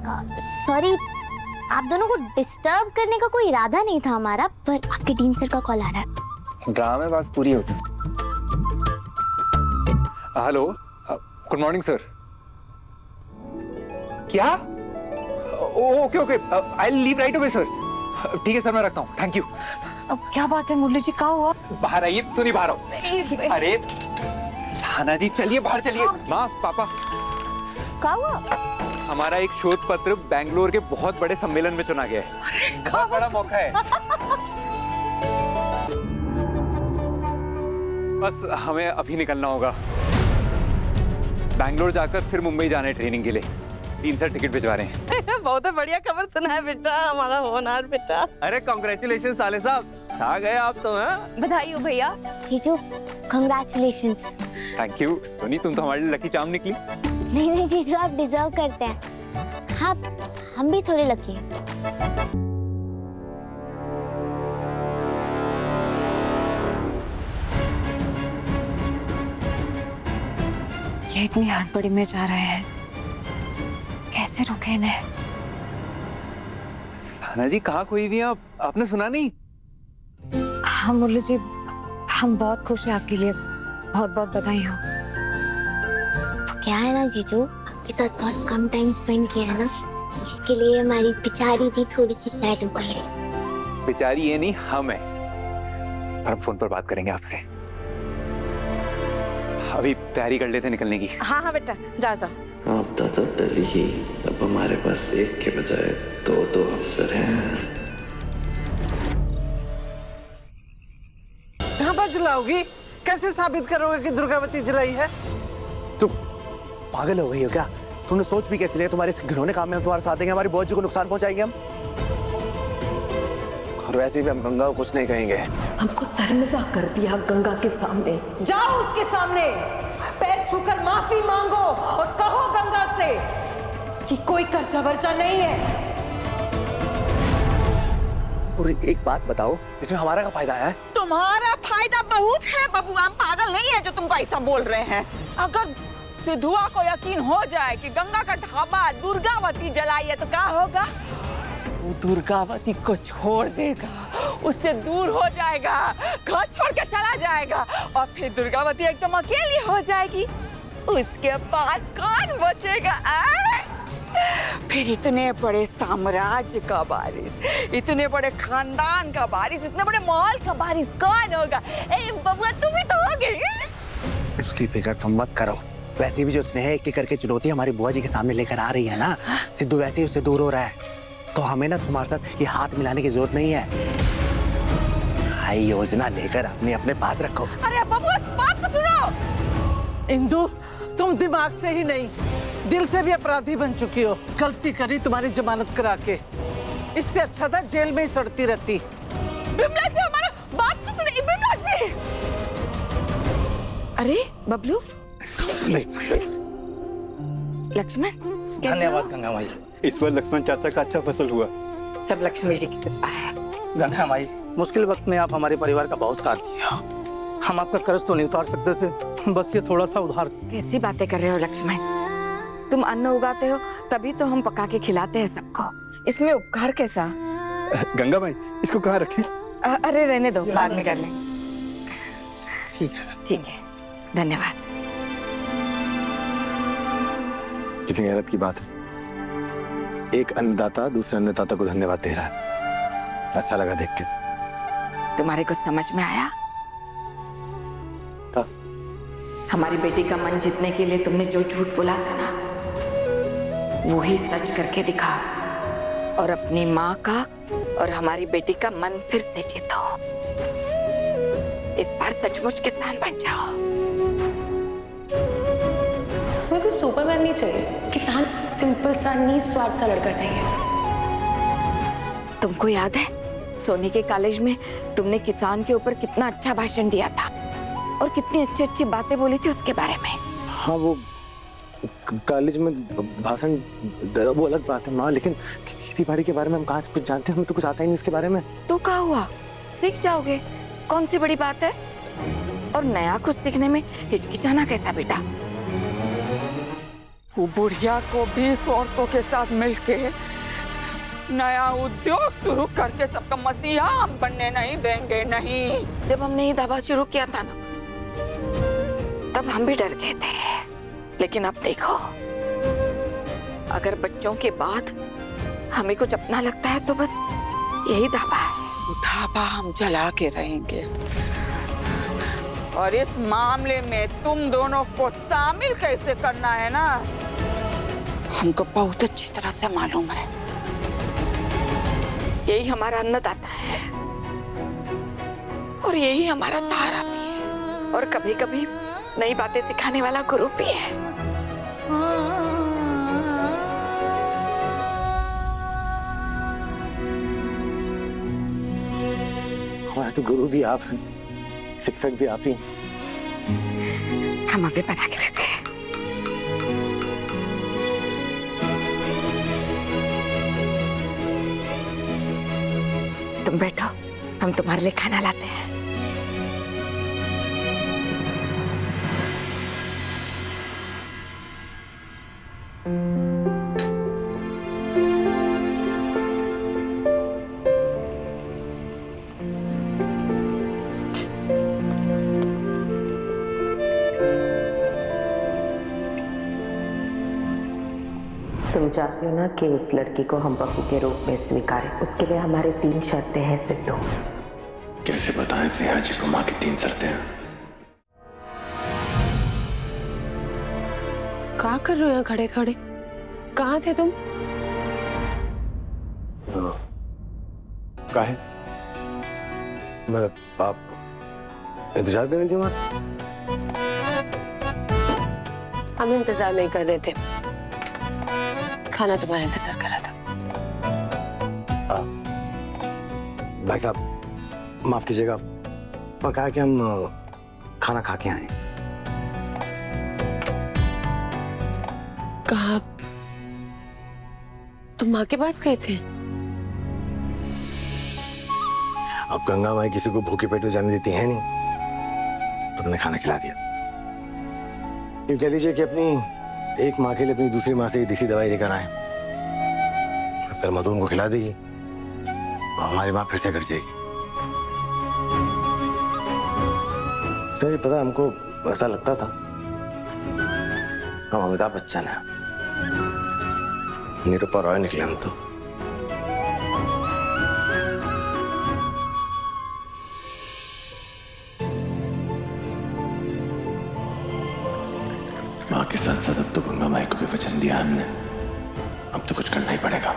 Sorry, आप दोनों को डिस्टर्ब करने का कोई इरादा नहीं था हमारा, पर आपके डीन सर का कॉल आ रहा है। ड्रामेबाज पूरी होती। Hello, good morning sir. क्या? Okay okay, I will leave right away sir. ठीक है सर, मैं रखता हूँ, थैंक यू। अब क्या बात है मुरली जी, क्या हुआ? बाहर आइए, सुनिए, बाहर आओ। अरे साना जी, चलिए बाहर चलिए। माँ पापा, क्या हुआ? हमारा एक शोध पत्र बैंगलोर के बहुत बड़े सम्मेलन में चुना गया है। बहुत बड़ा मौका है। बस हमें अभी निकलना होगा। बैंगलोर जाकर फिर मुंबई जाना है ट्रेनिंग के लिए। 3 सर टिकट भिजवा रहे हैं। बहुत बढ़िया खबर सुना है बेटा, हमारा होनहार बेटा। अरे कांग्रेचुलेशन साले साहब, छा गए आप तो। हैं? बधाई हो भैया। जीजू, कंग्रेचुलेशंस। थैंक यू सोनी, तुम तो हमारे लिए लकी चार्म निकली। नहीं नहीं जीजू, आप डिजर्व करते हैं। हाँ, हम भी थोड़े लकी हैं। ये इतनी हड़बड़ी में जा रहे हैं, कैसे रोके इन्हें? साना जी कहाँ खोई हुई हैं आप? आपने सुना नहीं? हाँ मुरली जी, हम बहुत खुश हैं आपके लिए, बहुत बहुत बधाई हो। क्या है ना जीजू, आपके साथ बहुत कम टाइम स्पेंड किया है ना, इसके लिए हमारी बेचारी भी थोड़ी सी सैड हो गई है। बेचारी ये नहीं, हम हैं। पर फोन पर बात करेंगे आपसे। अभी तैयारी कर लेते निकलने की। हाँ हाँ बेटा, जाओ जाओ। आपदा तो टली ही, अब हमारे पास एक के बजाय दो अफसर हैं। कहाँ पर जलाओगी? कैसे साबित करोगे कि दुर्गावती जलाई है? तुम पागल हो गई हो क्या? तुमने सोच भी कैसे लिया तुम्हारे इस घिनौने काम में हम तुम्हारे साथ देंगे? हमारी बहुत जी को नुकसान पहुंचाएंगे हम। और वैसे भी हम गंगा को कुछ नहीं कहेंगे। हमको शर्मिंदा कर दिया गंगा के सामने। जाओ उसके सामने, पैर छूकर माफी मांगो और कहो गंगा से कि कोई कर्जा वर्जा नहीं है। और एक बात बताओ, इसमें हमारा क्या फायदा है? तुम्हारा फायदा बहुत है बबू, हम पागल नहीं है जो तुमको ऐसा बोल रहे हैं। अगर सिद्धुआ को यकीन हो जाए कि गंगा का ढाबा दुर्गावती जलाई है तो क्या होगा? वो दुर्गावती को छोड़ देगा, उससे दूर हो जाएगा, घर छोड़ के चला जाएगा और फिर दुर्गावती एकदम अकेली हो जाएगी। उसके पास कौन बचेगा? फिर इतने बड़े साम्राज्य का वारिस, इतने बड़े खानदान का वारिस, इतने बड़े महल का वारिस कौन होगा? ए बबुआ, तुम ही तो होगे। उसकी फिक्र तुम मत करो। वैसे भी जो स्नेह एक करके चुनौती हमारी बुआ जी के सामने लेकर आ रही है ना, सिद्धू वैसे ही उससे दूर हो रहा है। तो हमें ना तुम्हारे साथ ये हाथ मिलाने की जरूरत नहीं है। हाई योजना लेकर अपने अपने पास रखो। अरे बबुआ, बात तो सुनो। इंदु, तुम दिमाग से ही नहीं, दिल से भी अपराधी बन चुकी हो। गलती करी तुम्हारी जमानत करा के, इससे अच्छा था जेल में ही सड़ती रहती। बिमला जी, हमारा बात तो सुनिए। बिमला जी। अरे बबलू, नहीं। लक्ष्मण कैसे हो? गंगा माई, इस बार लक्ष्मण चाचा का अच्छा फसल हुआ। सब लक्ष्मी जी की कृपा है। गंगा माई, मुश्किल वक्त में आप हमारे परिवार का बहुत साथ दिया। हम आपका कर्ज तो नहीं उतार सकते से, बस ये थोड़ा सा उधार। कैसी बातें कर रहे हो लक्ष्मण? तुम अन्न उगाते हो तभी तो हम पका के खिलाते हैं सबको, इसमें उपकार कैसा? गंगा माई, इसको कहाँ रखी? अरे रहने दो, बाद में कर लेंगे। ठीक है। ठीक है, धन्यवाद। कितनी हैरत की बात है, एक अन्नदाता दूसरे अन्नदाता को धन्यवाद दे रहा है। अच्छा लगा देख के। तुम्हारे कुछ समझ में आया? क्या? हमारी बेटी का मन जीतने के लिए तुमने जो झूठ बोला था ना, वो ही सच करके दिखा और अपनी माँ का और हमारी बेटी का मन फिर से जीतो। इस बार सचमुच किसान बन जाओ। हमें कोई सुपरमैन नहीं चाहिए, किसान सिंपल सा निस्वार्थ सा लड़का चाहिए। तुमको याद है सोनी के कॉलेज में तुमने किसान के ऊपर कितना अच्छा भाषण दिया था और कितनी अच्छी अच्छी बातें बोली थी उसके बारे में? हाँ, वो कॉलेज में भाषण वो अलग बात है माँ, लेकिन खेती बाड़ी के बारे में हम कहाँ से कुछ जानते हैं? हमें तो कुछ आता ही नहीं इसके बारे में। तो क्या हुआ, सीख जाओगे, कौन सी बड़ी बात है। और नया कुछ सीखने में हिचकिचाना कैसा बेटा? वो बुढ़िया को 20 औरतों के साथ मिलके नया उद्योग शुरू करके सबका मसीहा हम बनने नहीं देंगे, नहीं। जब हमने ये दावा शुरू किया था ना, तब हम भी डर गए थे, लेकिन अब देखो, अगर बच्चों के बाद हमें कुछ अपना लगता है तो बस यही दावा है। ढाबा हम जला के रहेंगे और इस मामले में तुम दोनों को शामिल कैसे करना है ना, हमको बहुत अच्छी तरह से मालूम है। यही हमारा अन्नदाता है और यही हमारा सहारा भी है, और कभी कभी नई बातें सिखाने वाला गुरु भी है। हमारे तो गुरु भी आप हैं, शिक्षक भी आप ही। हम अभी बना के रखे हैं। तुम बैठो, हम तुम्हारे लिए खाना लाते हैं। तुम चाहते हो ना कि उस लड़की को हम बहू के रूप में स्वीकारें। उसके लिए हमारे 3 शर्तें हैं सिद्धू। कैसे बताएं सिंहा जी को माँ की 3 शर्तें हैं? क्या कर रहे हो यहाँ खड़े खड़े? कहाँ थे तुम? काहे? मैं आप इंतजार कर रही थी वहाँ? हम इंतजार नहीं कर रहे थे, खाना तुम्हारा इंतजार कर रहा था। भाई साहब माफ कीजिएगा, पर कहा कि हम खाना खा के आए। कहाँ? तुम माँ के पास गए थे? अब गंगा माई किसी को भूखे पेट जाने देती है नहीं, तुमने खाना खिला दिया। यूं कह लीजिए कि अपनी एक माँ के लिए अपनी दूसरी माँ से देसी दवाई लेकर आए। कल मधु उनको खिला देगी और हमारी माँ फिर से कर जाएगी। सर पता हमको ऐसा लगता था हम अमिताभ बच्चन है, निरूपा रॉय निकले हम तो। माँ के साथ साथ अब तो गंगा माई को भी वचन दिया हमने, अब तो कुछ करना ही पड़ेगा।